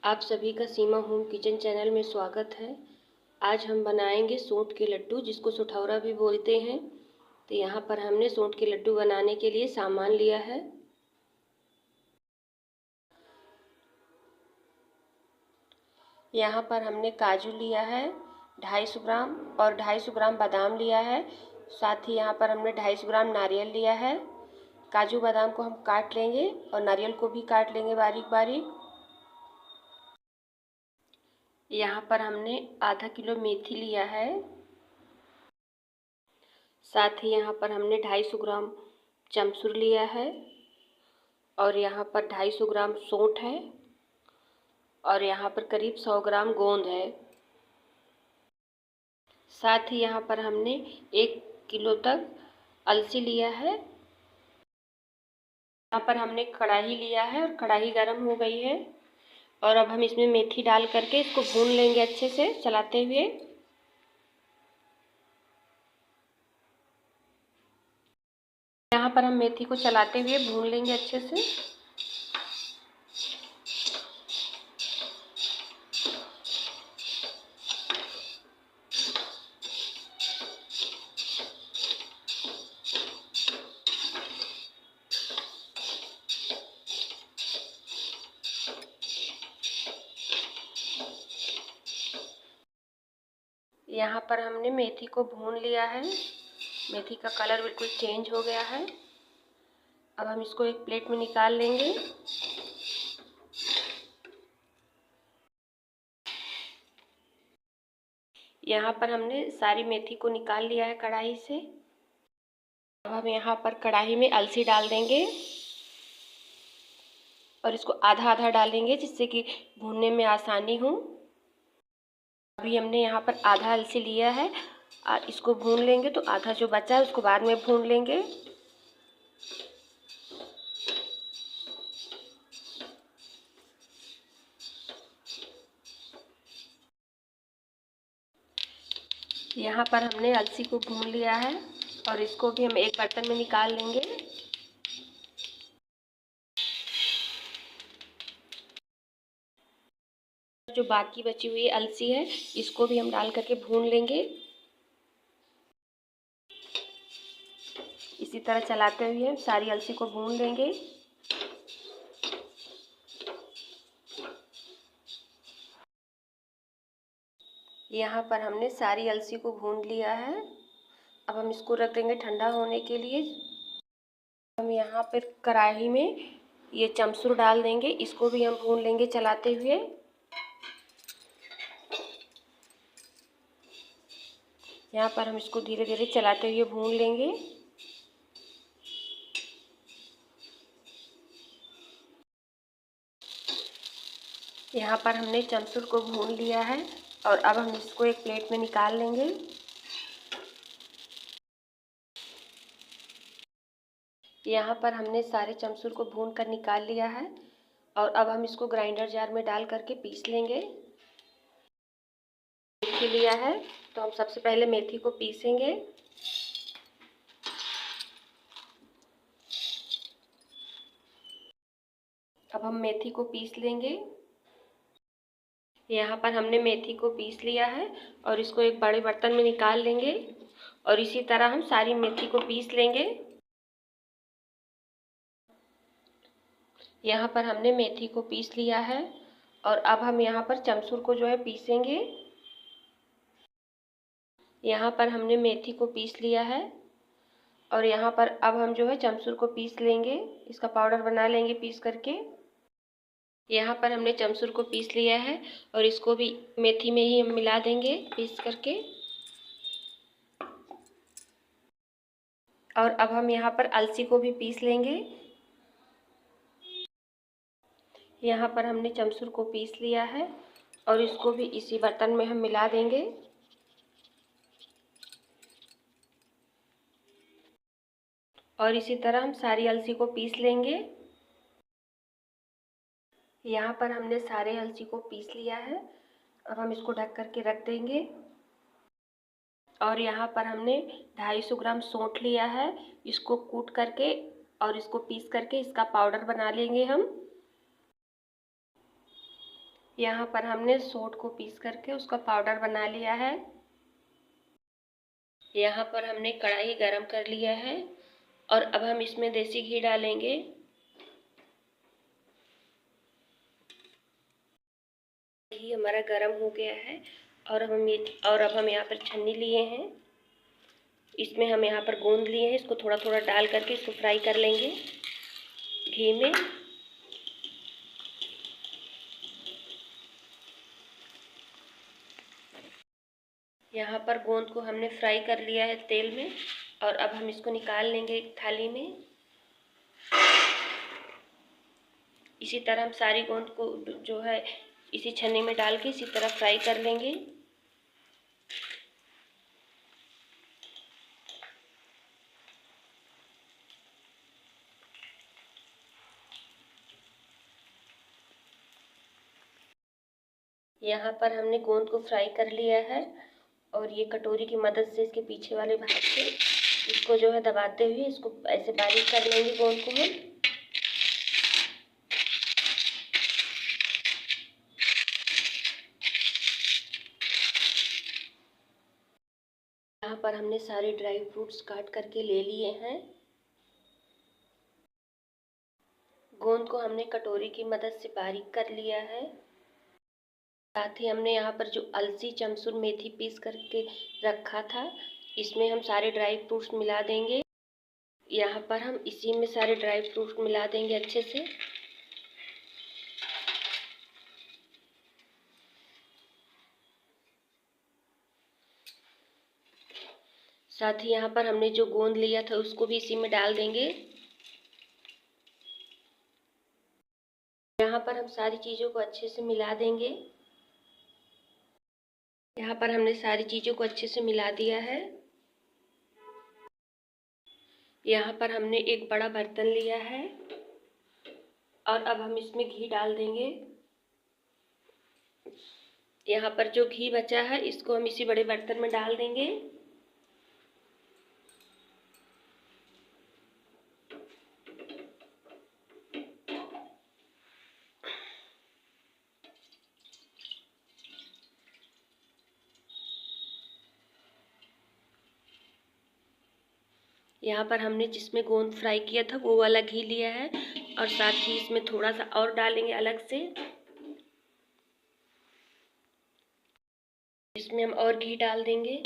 आप सभी का सीमा होम किचन चैनल में स्वागत है। आज हम बनाएंगे सूंठ के लड्डू, जिसको सुठौरा भी बोलते हैं। तो यहाँ पर हमने सूंठ के लड्डू बनाने के लिए सामान लिया है। यहाँ पर हमने काजू लिया है 250 ग्राम और 250 ग्राम बादाम लिया है। साथ ही यहाँ पर हमने 250 ग्राम नारियल लिया है। काजू बादाम को हम काट लेंगे और नारियल को भी काट लेंगे बारीक बारीक। यहाँ पर हमने आधा किलो मेथी लिया है। साथ ही यहाँ पर हमने 250 ग्राम चमसूर लिया है और यहाँ पर 250 ग्राम सौंठ है और यहाँ पर करीब 100 ग्राम गोंद है। साथ ही यहाँ पर हमने 1 किलो तक अलसी लिया है। यहाँ पर हमने कढ़ाई लिया है और कढ़ाई गर्म हो गई है और अब हम इसमें मेथी डाल करके इसको भून लेंगे अच्छे से चलाते हुए। यहाँ पर हम मेथी को चलाते हुए भून लेंगे अच्छे से। यहाँ पर हमने मेथी को भून लिया है। मेथी का कलर बिल्कुल चेंज हो गया है। अब हम इसको एक प्लेट में निकाल लेंगे। यहाँ पर हमने सारी मेथी को निकाल लिया है कढ़ाई से। अब हम यहाँ पर कढ़ाई में अलसी डाल देंगे और इसको आधा आधा डालेंगे जिससे कि भूनने में आसानी हो। अभी हमने यहाँ पर आधा अलसी लिया है, इसको भून लेंगे तो आधा जो बचा है उसको बाद में भून लेंगे। यहाँ पर हमने अलसी को भून लिया है और इसको भी हम एक बर्तन में निकाल लेंगे। जो बाकी बची हुई अलसी है इसको भी हम डाल करके भून लेंगे। इसी तरह चलाते हुए हम सारी अलसी को भून लेंगे। यहाँ पर हमने सारी अलसी को भून लिया है। अब हम इसको रख देंगे ठंडा होने के लिए। हम यहाँ पर कढ़ाई में ये चमसूर डाल देंगे, इसको भी हम भून लेंगे चलाते हुए। यहाँ पर हम इसको धीरे धीरे चलाते हुए भून लेंगे। यहाँ पर हमने चमसूर को भून लिया है और अब हम इसको एक प्लेट में निकाल लेंगे। यहाँ पर हमने सारे चमसूर को भून कर निकाल लिया है और अब हम इसको ग्राइंडर जार में डाल करके पीस लेंगे। मेथी लिया है तो हम सबसे पहले मेथी को पीसेंगे। अब हम मेथी को पीस लेंगे। यहाँ पर हमने मेथी को पीस लिया है और इसको एक बड़े बर्तन में निकाल लेंगे और इसी तरह हम सारी मेथी को पीस लेंगे। यहाँ पर हमने मेथी को पीस लिया है और अब हम यहाँ पर चमसूर को जो है पीसेंगे। यहाँ पर हमने मेथी को पीस लिया है और यहाँ पर अब हम जो है चमसूर को पीस लेंगे, इसका पाउडर बना लेंगे पीस करके। यहाँ पर हमने चमसूर को पीस लिया है और इसको भी मेथी में ही हम मिला देंगे पीस करके। और अब हम यहाँ पर अलसी को भी पीस लेंगे। यहाँ पर हमने चमसूर को पीस लिया है और इसको भी इसी बर्तन में हम मिला देंगे। और इसी तरह हम सारी अलसी को पीस लेंगे। यहाँ पर हमने सारे अलसी को पीस लिया है। अब हम इसको ढक करके रख देंगे। और यहाँ पर हमने 250 ग्राम सौंठ लिया है, इसको कूट करके और इसको पीस करके इसका पाउडर बना लेंगे हम। यहाँ पर हमने सोंठ को पीस करके उसका पाउडर बना लिया है। यहाँ पर हमने कढ़ाई गरम कर लिया है और अब हम इसमें देसी घी डालेंगे। घी हमारा गरम हो गया है और अब हम यहाँ पर छन्नी लिए हैं। इसमें हम यहाँ पर गोंद लिए हैं, इसको थोड़ा थोड़ा डाल करके इसको फ्राई कर लेंगे घी में। यहाँ पर गोंद को हमने फ्राई कर लिया है तेल में और अब हम इसको निकाल लेंगे एक थाली में। इसी तरह हम सारी गोंद को जो है इसी छन्नी में डाल के इसी तरह फ्राई कर लेंगे। यहाँ पर हमने गोंद को फ्राई कर लिया है और ये कटोरी की मदद से इसके पीछे वाले भाग से इसको जो है दबाते हुए इसको ऐसे बारीक कर लेंगे गोंद को हम। यहाँ पर हमने सारे ड्राई फ्रूट्स काट करके ले लिए हैं। गोंद को हमने कटोरी की मदद से बारीक कर लिया है। साथ ही हमने यहाँ पर जो अलसी, चमसूर, मेथी पीस करके रखा था इसमें हम सारे ड्राई फ्रूट्स मिला देंगे। यहाँ पर हम इसी में सारे ड्राई फ्रूट्स मिला देंगे अच्छे से। साथ ही यहाँ पर हमने जो गोंद लिया था उसको भी इसी में डाल देंगे। यहाँ पर हम सारी चीज़ों को अच्छे से मिला देंगे। यहाँ पर हमने सारी चीज़ों को अच्छे से मिला दिया है। यहाँ पर हमने एक बड़ा बर्तन लिया है और अब हम इसमें घी डाल देंगे। यहाँ पर जो घी बचा है इसको हम इसी बड़े बर्तन में डाल देंगे। यहाँ पर हमने जिसमें गोंद फ्राई किया था वो वाला घी लिया है और साथ ही इसमें थोड़ा सा और डालेंगे अलग से। इसमें हम और घी डाल देंगे।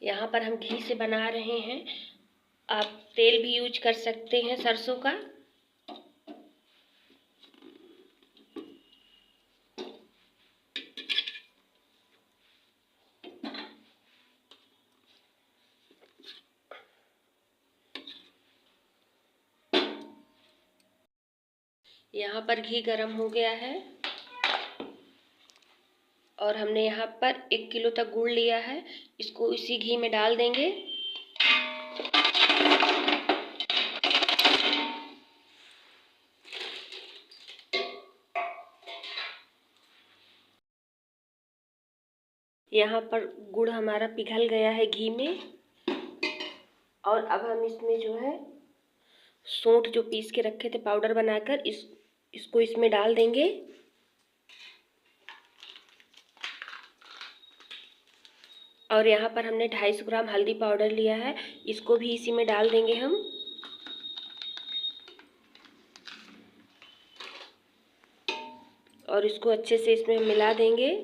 यहाँ पर हम घी से बना रहे हैं, आप तेल भी यूज कर सकते हैं सरसों का। यहाँ पर घी गरम हो गया है और हमने यहाँ पर 1 किलो तक गुड़ लिया है, इसको इसी घी में डाल देंगे। यहाँ पर गुड़ हमारा पिघल गया है घी में और अब हम इसमें जो है सोंठ जो पीस के रखे थे पाउडर बनाकर इसको इसमें डाल देंगे। और यहाँ पर हमने 250 ग्राम हल्दी पाउडर लिया है, इसको भी इसी में डाल देंगे हम। और इसको अच्छे से इसमें मिला देंगे।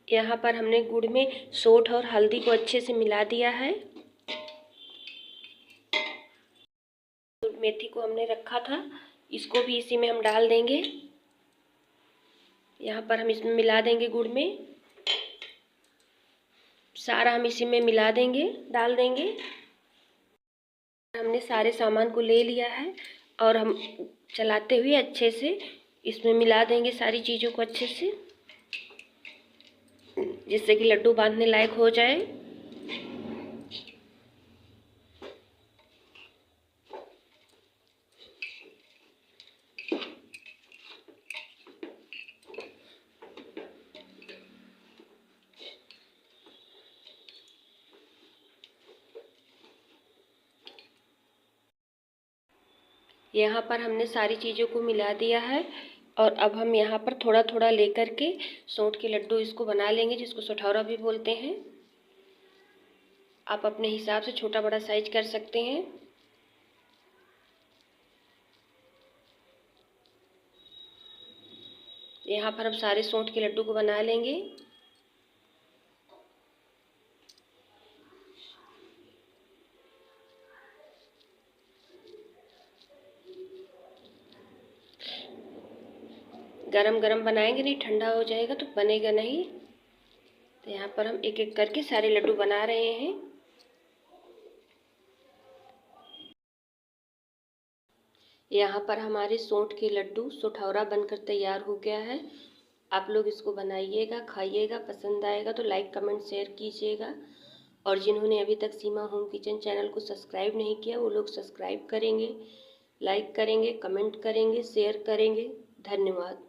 यहाँ पर हमने गुड़ में सोंठ और हल्दी को अच्छे से मिला दिया है। मेथी को हमने रखा था, इसको भी इसी में हम डाल देंगे। यहाँ पर हम इसमें मिला देंगे गुड़ में, सारा हम इसी में मिला देंगे, डाल देंगे। हमने सारे सामान को ले लिया है और हम चलाते हुए अच्छे से इसमें मिला देंगे सारी चीज़ों को अच्छे से, जिससे कि लड्डू बांधने लायक हो जाए। यहाँ पर हमने सारी चीज़ों को मिला दिया है और अब हम यहाँ पर थोड़ा थोड़ा लेकर के सोंठ के लड्डू इसको बना लेंगे, जिसको सठौरा भी बोलते हैं। आप अपने हिसाब से छोटा बड़ा साइज कर सकते हैं। यहाँ पर हम सारे सोंठ के लड्डू को बना लेंगे। गरम गरम बनाएंगे, नहीं ठंडा हो जाएगा तो बनेगा नहीं। तो यहाँ पर हम एक एक करके सारे लड्डू बना रहे हैं। यहाँ पर हमारे सोंठ के लड्डू सठौरा बनकर तैयार हो गया है। आप लोग इसको बनाइएगा, खाइएगा, पसंद आएगा तो लाइक कमेंट शेयर कीजिएगा। और जिन्होंने अभी तक सीमा होम किचन चैनल को सब्सक्राइब नहीं किया वो लोग सब्सक्राइब करेंगे, लाइक करेंगे, कमेंट करेंगे, शेयर करेंगे। धन्यवाद।